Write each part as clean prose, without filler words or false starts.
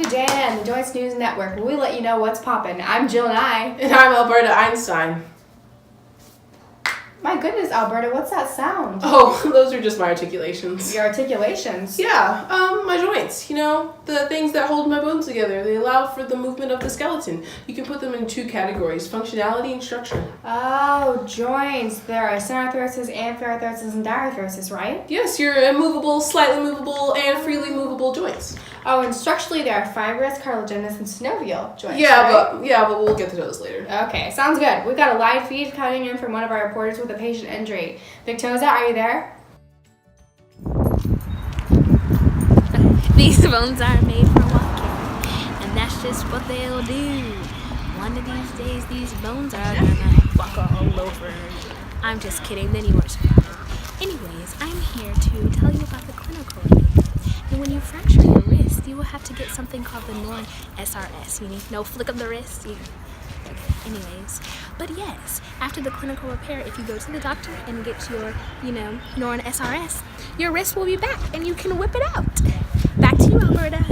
to JNN, the Joints News Network, where we let you know what's poppin'. I'm Jill Nye. And I'm Alberta Einstein. My goodness, Alberta, what's that sound? Oh, those are just my articulations. Your articulations? Yeah, my joints, the things that hold my bones together. They allow for the movement of the skeleton. You can put them in two categories, functionality and structure. Oh, joints. There are synarthrosis, amphiarthrosis, and diarthrosis, right? Yes, your immovable, slightly movable, and freely movable joints. Oh, and structurally there are fibrous, cartilaginous, and synovial joints, Yeah, right? but we'll get to those later. Okay, sounds good. We've got a live feed coming in from one of our reporters with a patient injury. Victoza, are you there? These bones are made for walking, and that's just what they'll do. One of these days, these bones are gonna walk all over. I'm just kidding, then you were surprised. Anyways, I'm here to tell you about the clinical review. And when you fracture your wrist, you will have to get something called the Norn SRS. You need no flick of the wrist. Anyways, but yes, after the clinical repair, if you go to the doctor and get your, Norn SRS, your wrist will be back and you can whip it out. Back to you, Alberta.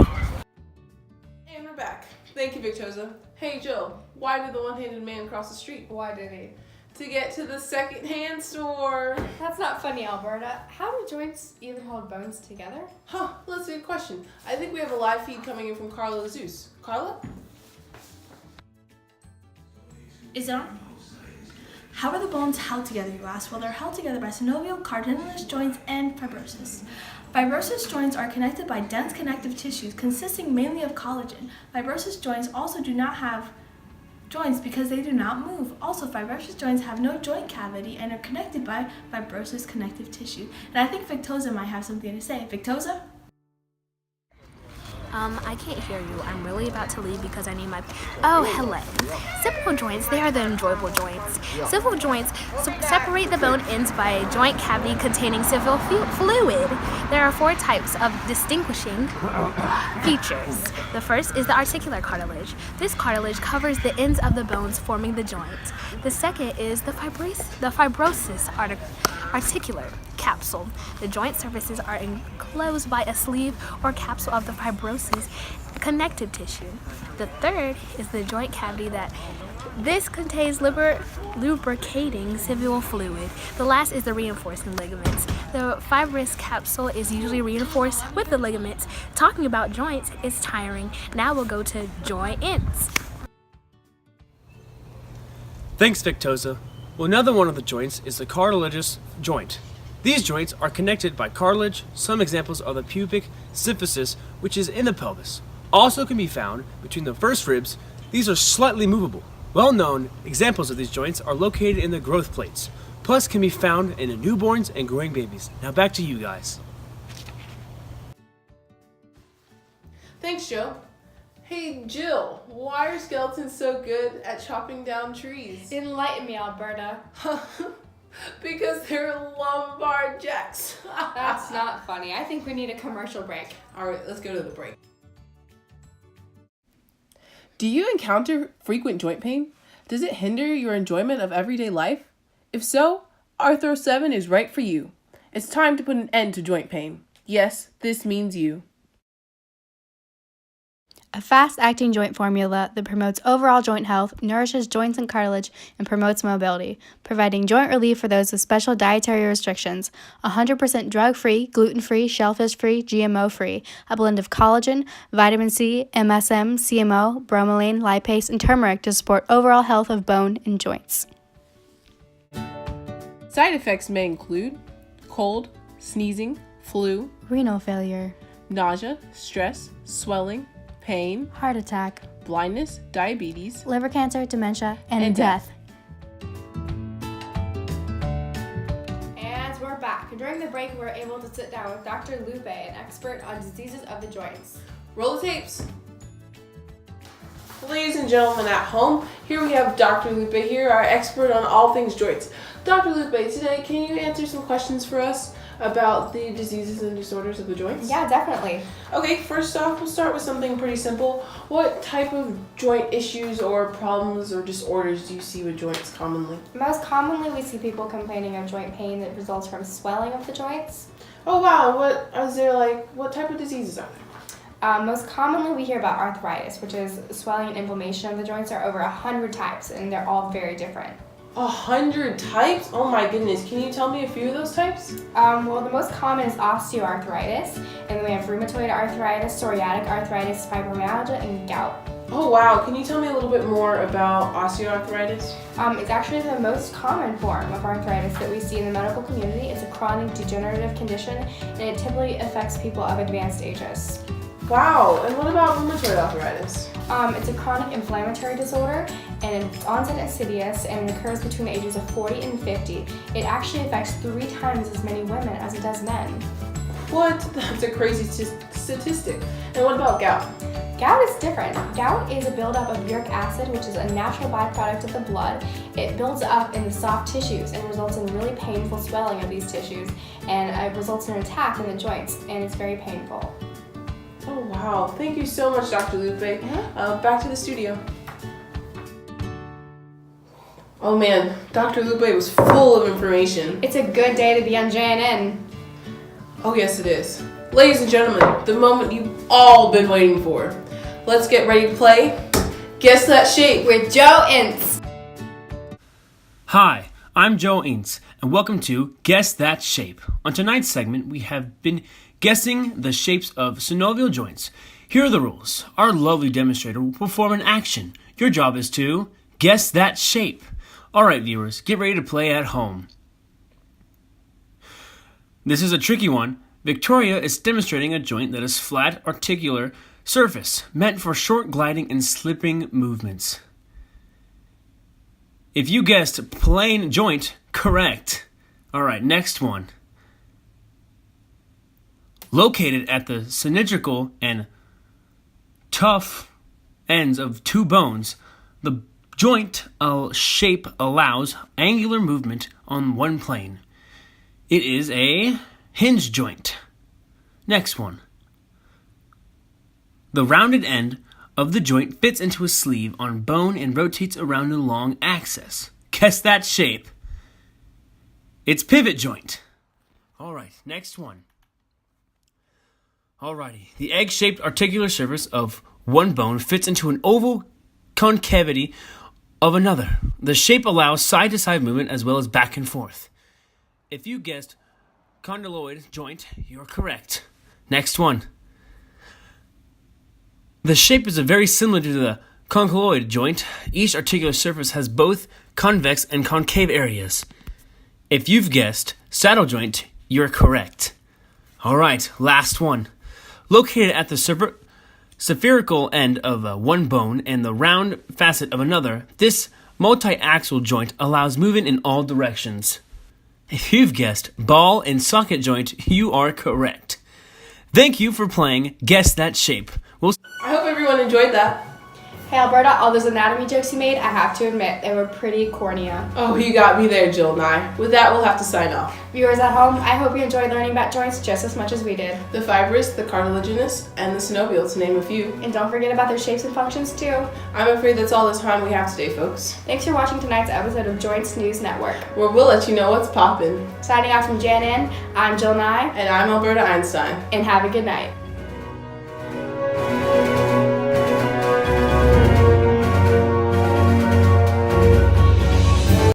And we're back. Thank you, Victoza. Hey, Jill, why did the one-handed man cross the street? Why did he? To get to the second-hand store. That's not funny, Alberta. How do joints even hold bones together? That's a good question. I think we have a live feed coming in from Carla Zeus. Carla? Is it on? How are the bones held together, you ask? Well, they're held together by synovial, cartilaginous joints, and fibrosis. Fibrosis joints are connected by dense connective tissues consisting mainly of collagen. Fibrosis joints also do not have joints because they do not move. Also, fibrosis joints have no joint cavity and are connected by fibrosis connective tissue. And I think Victoza might have something to say. Victoza? I can't hear you. I'm really about to leave because I need my... Oh, hello. Simple joints, they are the enjoyable joints. Simple joints separate the bone ends by a joint cavity containing simple fluid. There are 4 types of distinguishing features. The first is the articular cartilage. This cartilage covers the ends of the bones forming the joint. The second is the fibrosis articular capsule. The joint surfaces are enclosed by a sleeve or capsule of the fibrosis connective tissue. The third is the joint cavity this contains lubricating synovial fluid. The last is the reinforcing ligaments. The fibrous capsule is usually reinforced with the ligaments. Talking about joints is tiring. Now we'll go to joints. Thanks, Victoza. Well, another one of the joints is the cartilaginous joint. These joints are connected by cartilage. Some examples are the pubic symphysis, which is in the pelvis. Also can be found between the first ribs. These are slightly movable. Well-known examples of these joints are located in the growth plates, plus can be found in newborns and growing babies. Now back to you guys. Thanks, Jill. Hey, Jill, why are skeletons so good at chopping down trees? Enlighten me, Alberta. Because they're lumbar jacks. That's not funny. I think we need a commercial break. All right, let's go to the break. Do you encounter frequent joint pain? Does it hinder your enjoyment of everyday life? If so, Arthro 7 is right for you. It's time to put an end to joint pain. Yes, this means you. A fast-acting joint formula that promotes overall joint health, nourishes joints and cartilage, and promotes mobility, providing joint relief for those with special dietary restrictions. 100% drug-free, gluten-free, shellfish-free, GMO-free. A blend of collagen, vitamin C, MSM, CMO, bromelain, lipase, and turmeric to support overall health of bone and joints. Side effects may include cold, sneezing, flu, Renal failure, nausea, stress, swelling, pain, heart attack, blindness, diabetes, liver cancer, dementia, and And death. And we're back. During the break, we were able to sit down with Dr. Lupe, an expert on diseases of the joints. roll the tapes. Ladies and gentlemen at home, here we have Dr. Lupe here, our expert on all things joints. Dr. Lupe, today can you answer some questions for us about the diseases and disorders of the joints? Yeah, definitely. Okay, first off, we'll start with something pretty simple. What type of joint issues or problems or disorders do you see with joints commonly? Most commonly, we see people complaining of joint pain that results from swelling of the joints. Oh wow, what type of diseases are there? Most commonly, we hear about arthritis, which is swelling and inflammation of the joints. There are over 100 types, and they're all very different. 100 types? Oh my goodness. Can you tell me a few of those types? Well, the most common is osteoarthritis, and then we have rheumatoid arthritis, psoriatic arthritis, fibromyalgia, and gout. Oh wow. Can you tell me a little bit more about osteoarthritis? It's actually the most common form of arthritis that we see in the medical community. It's a chronic degenerative condition, and it typically affects people of advanced ages. Wow. And what about rheumatoid arthritis? It's a chronic inflammatory disorder, and its onset insidious, and it occurs between the ages of 40 and 50. It actually affects 3 times as many women as it does men. What? That's a crazy statistic. And what about gout? Gout is different. Gout is a buildup of uric acid, which is a natural byproduct of the blood. It builds up in the soft tissues and results in really painful swelling of these tissues, and it results in an attack in the joints, and it's very painful. Oh wow. Thank you so much, Dr. Lupe. Back to the studio. Oh man, Dr. Lupe was full of information. It's a good day to be on JNN. Oh yes it is. Ladies and gentlemen, the moment you've all been waiting for. Let's get ready to play Guess That Shape With Joe Ince. Hi, I'm Joe Ince, and welcome to Guess That Shape. On tonight's segment, we have been guessing the shapes of synovial joints. Here are the rules. Our lovely demonstrator will perform an action. Your job is to guess that shape. All right, viewers, get ready to play at home. This is a tricky one. Victoria is demonstrating a joint that is flat, articular surface, meant for short gliding and slipping movements. If you guessed plain joint, correct. All right, next one. Located at the cylindrical and tough ends of 2 bones, the joint shape allows angular movement on one plane. It is a hinge joint. Next one. The rounded end of the joint fits into a sleeve on bone and rotates around a long axis. Guess that shape. It's pivot joint. All right, next one. Alrighty, the egg-shaped articular surface of one bone fits into an oval concavity of another. The shape allows side-to-side movement as well as back and forth. If you guessed condyloid joint, you're correct. Next one. The shape is very similar to the condyloid joint. Each articular surface has both convex and concave areas. If you've guessed saddle joint, you're correct. Alright, last one. Located at the spherical end of one bone and the round facet of another, this multi-axial joint allows movement in all directions. If you've guessed ball and socket joint, you are correct. Thank you for playing Guess That Shape. I hope everyone enjoyed that. Hey Alberta, all those anatomy jokes you made, I have to admit, they were pretty cornea. Oh, you got me there, Jill and I. With that, we'll have to sign off. Viewers at home, I hope you enjoyed learning about joints just as much as we did. The fibrous, the cartilaginous, and the synovial, to name a few. And don't forget about their shapes and functions too. I'm afraid that's all the time we have today, folks. Thanks for watching tonight's episode of Joints News Network. Where we'll let you know what's poppin'. Signing off from JNN, I'm Jill Nye. And I'm Alberta Einstein. And have a good night.